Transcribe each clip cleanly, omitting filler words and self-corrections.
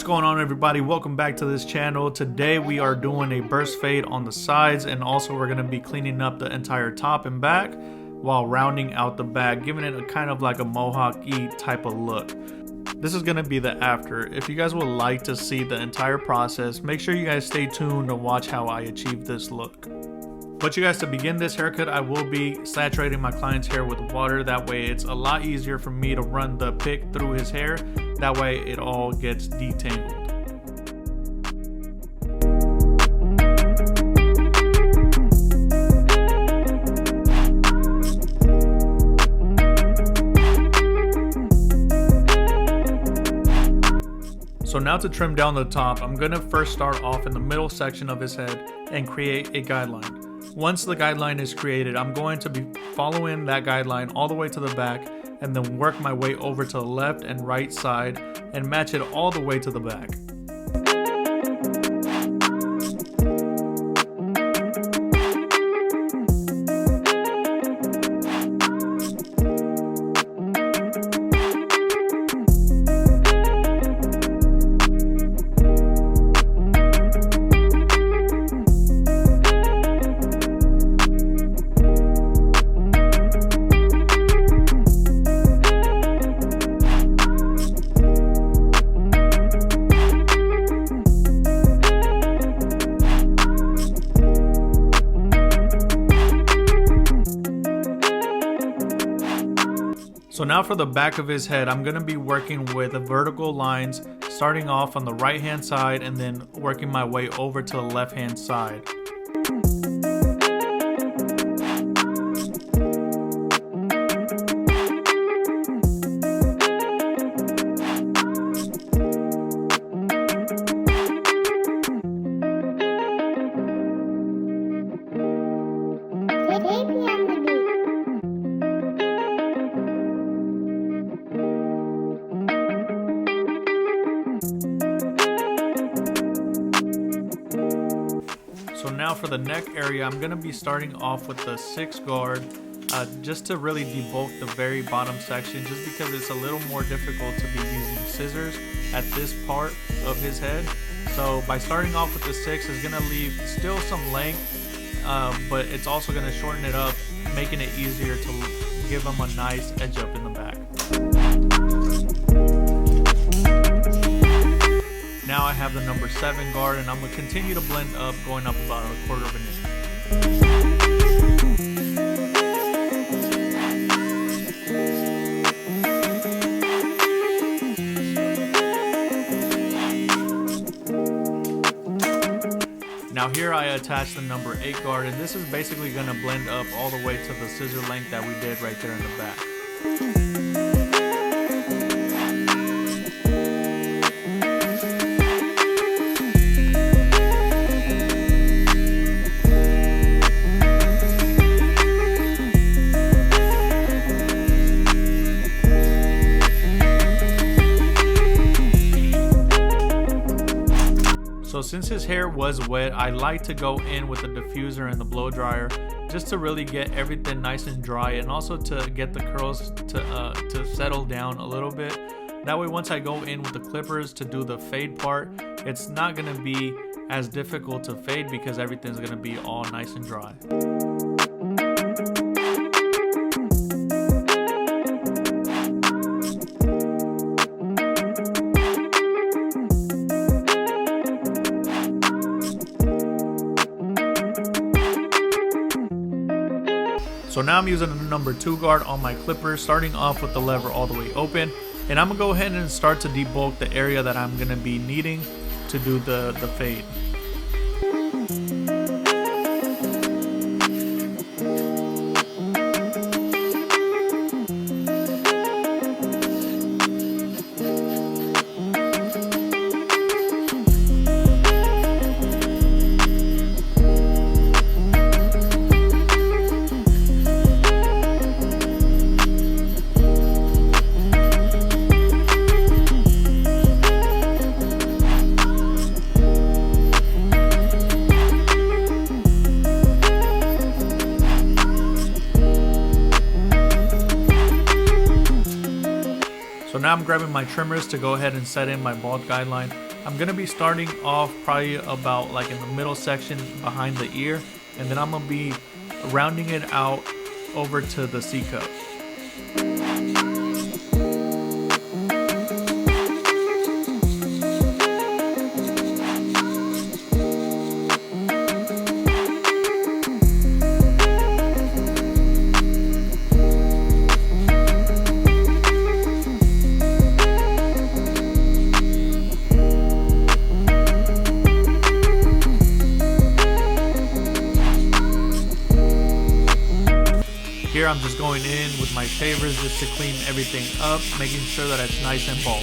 What's going on, everybody? Welcome back to this channel. Today we are doing a burst fade on the sides, and also we're going to be cleaning up the entire top and back while rounding out the back, giving it a kind of like a Mohawk-y type of look. This is going to be the after. If you guys would like to see the entire process, make sure you guys stay tuned to watch how I achieve this look. But you guys, to begin this haircut, I will be saturating my client's hair with water. That way it's a lot easier for me to run the pick through his hair. That way it all gets detangled. So now to trim down the top, I'm going to first start off in the middle section of his head and create a guideline. Once the guideline is created, I'm going to be following that guideline all the way to the back and then work my way over to the left and right side and match it all the way to the back. So now for the back of his head, I'm going to be working with the vertical lines, starting off on the right hand side and then working my way over to the left hand side. So now for the neck area, I'm going to be starting off with the 6 guard just to really debulk the very bottom section, just because it's a little more difficult to be using scissors at this part of his head. So by starting off with the 6 is going to leave still some length, but it's also going to shorten it up, making it easier to give him a nice edge up in the back. Now I have the number 7 guard, and I'm going to continue to blend up, going up about 1/4 of an inch. Now here I attach the number 8 guard, and this is basically going to blend up all the way to the scissor length that we did right there in the back. So since his hair was wet, I like to go in with the diffuser and the blow dryer just to really get everything nice and dry, and also to get the curls to settle down a little bit. That way once I go in with the clippers to do the fade part, it's not going to be as difficult to fade because everything's going to be all nice and dry. So now I'm using the number 2 guard on my clippers, starting off with the lever all the way open, and I'm going to go ahead and start to debulk the area that I'm going to be needing to do the fade. So now I'm grabbing my trimmers to go ahead and set in my bald guideline. I'm gonna be starting off probably about like in the middle section behind the ear, and then I'm gonna be rounding it out over to the C cup. Here I'm just going in with my shavers just to clean everything up, making sure that it's nice and bald.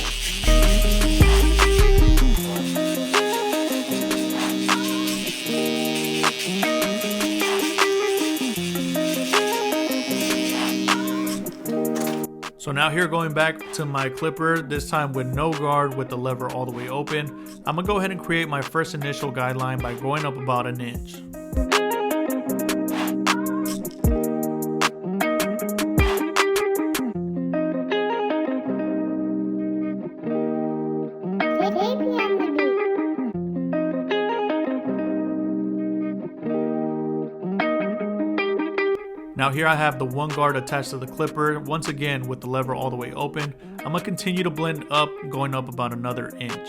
So now here, going back to my clipper, this time with no guard, with the lever all the way open, I'm gonna go ahead and create my first initial guideline by going up about 1 inch. Now here I have the one guard attached to the clipper, once again with the lever all the way open. I'm gonna continue to blend up, going up about another inch.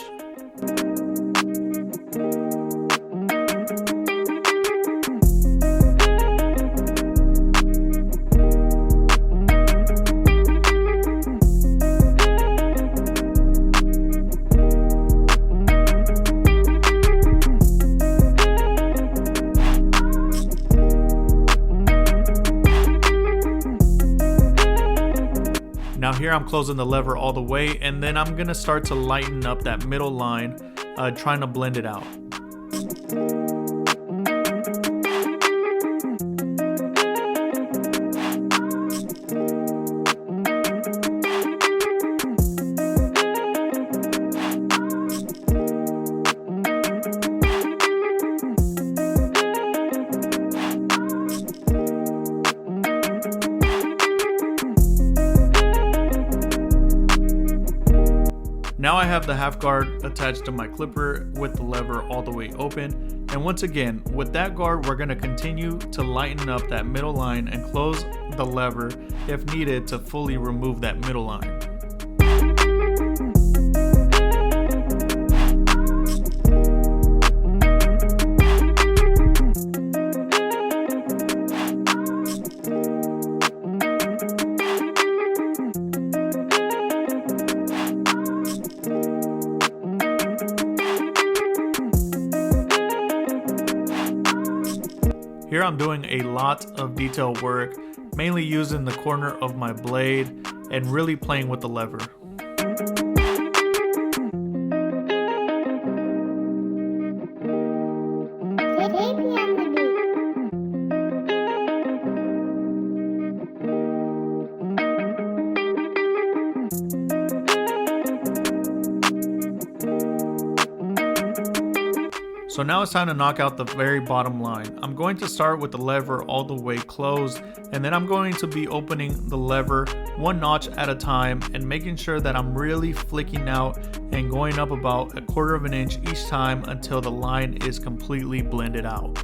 Now here I'm closing the lever all the way, and then I'm gonna start to lighten up that middle line, trying to blend it out. Now I have the half guard attached to my clipper with the lever all the way open, and once again with that guard we're going to continue to lighten up that middle line and close the lever if needed to fully remove that middle line. Here I'm doing a lot of detail work, mainly using the corner of my blade and really playing with the lever. So now it's time to knock out the very bottom line. I'm going to start with the lever all the way closed, and then I'm going to be opening the lever one notch at a time and making sure that I'm really flicking out and going up about 1/4 of an inch each time until the line is completely blended out.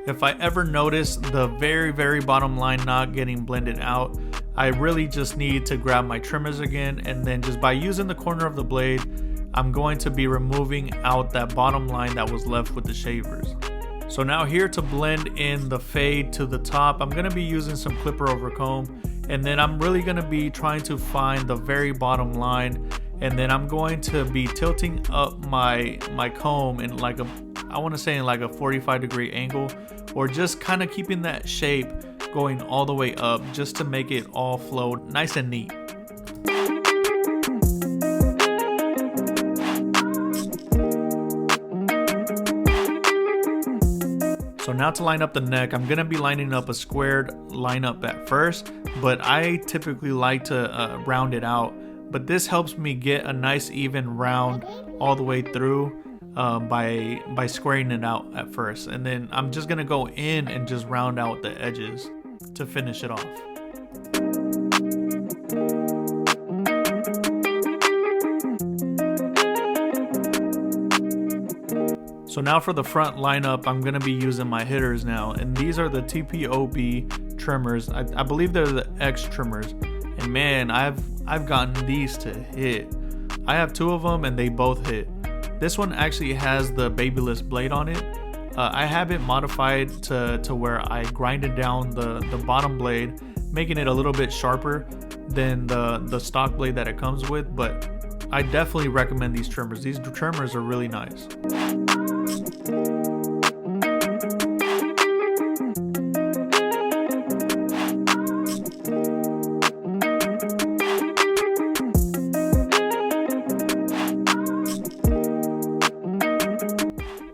If I ever notice the very bottom line not getting blended out, I really just need to grab my trimmers again, and then just by using the corner of the blade, I'm going to be removing out that bottom line that was left with the shavers. So now here to blend in the fade to the top, I'm going to be using some clipper over comb, and then I'm really going to be trying to find the very bottom line, and then I'm going to be tilting up my comb in like a, I want to say in like a 45-degree angle, or just kind of keeping that shape going all the way up just to make it all flow nice and neat. So now to line up the neck, I'm gonna be lining up a squared lineup at first, but I typically like to round it out. But this helps me get a nice even round all the way through by squaring it out at first. And then I'm just gonna go in and just round out the edges to finish it off. So now for the front lineup, I'm gonna be using my hitters now, and these are the TPOB trimmers. I believe they're the X trimmers, and man, I've gotten these to hit. I have 2 of them and they both hit. This one actually has the babyless blade on it. I have it modified to where I grinded down the bottom blade, making it a little bit sharper than the stock blade that it comes with, but I definitely recommend these trimmers. These trimmers are really nice.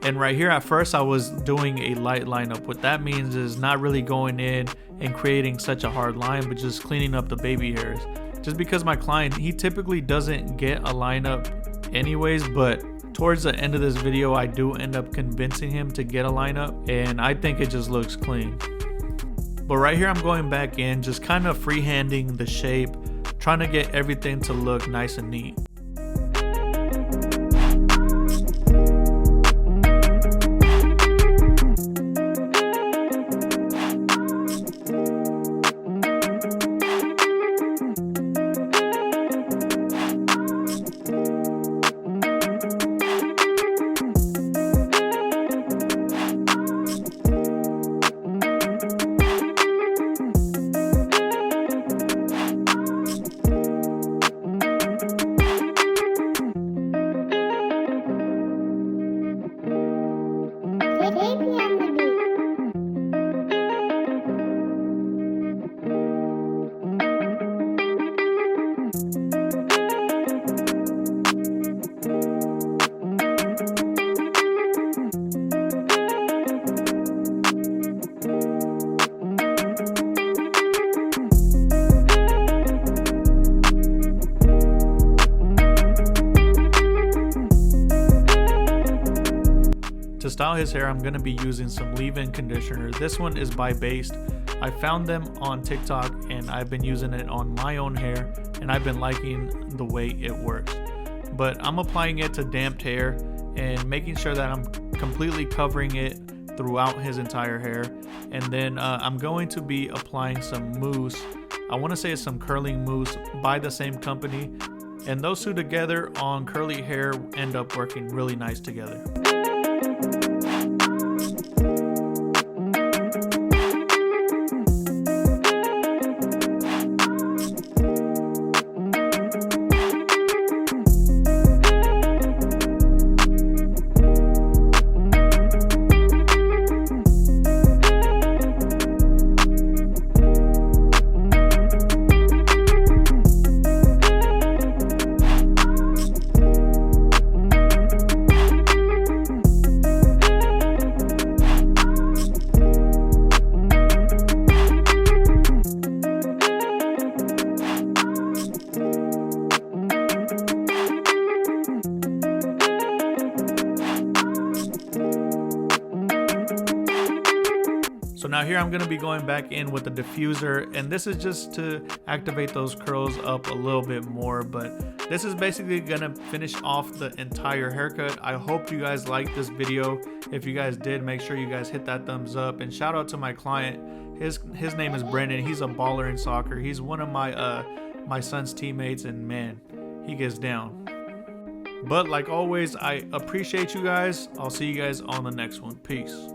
And right here at first I was doing a light lineup. What that means is not really going in and creating such a hard line, but just cleaning up the baby hairs. Just because my client, he typically doesn't get a lineup anyways, but towards the end of this video I do end up convincing him to get a lineup, and I think it just looks clean. But right here I'm going back in, just kind of freehanding the shape, trying to get everything to look nice and neat. To style his hair, I'm going to be using some leave-in conditioner. This one is by Based. I found them on TikTok and I've been using it on my own hair, and I've been liking the way it works. But I'm applying it to damped hair and making sure that I'm completely covering it throughout his entire hair. And then I'm going to be applying some mousse. I want to say it's some curling mousse by the same company. And those two together on curly hair end up working really nice together. So now here I'm going to be going back in with the diffuser, and this is just to activate those curls up a little bit more, but this is basically going to finish off the entire haircut. I hope you guys liked this video. If you guys did, make sure you guys hit that thumbs up, and shout out to my client. His name is Brendan. He's a baller in soccer. He's one of my son's teammates, and man, he gets down. But like always, I appreciate you guys. I'll see you guys on the next one. Peace.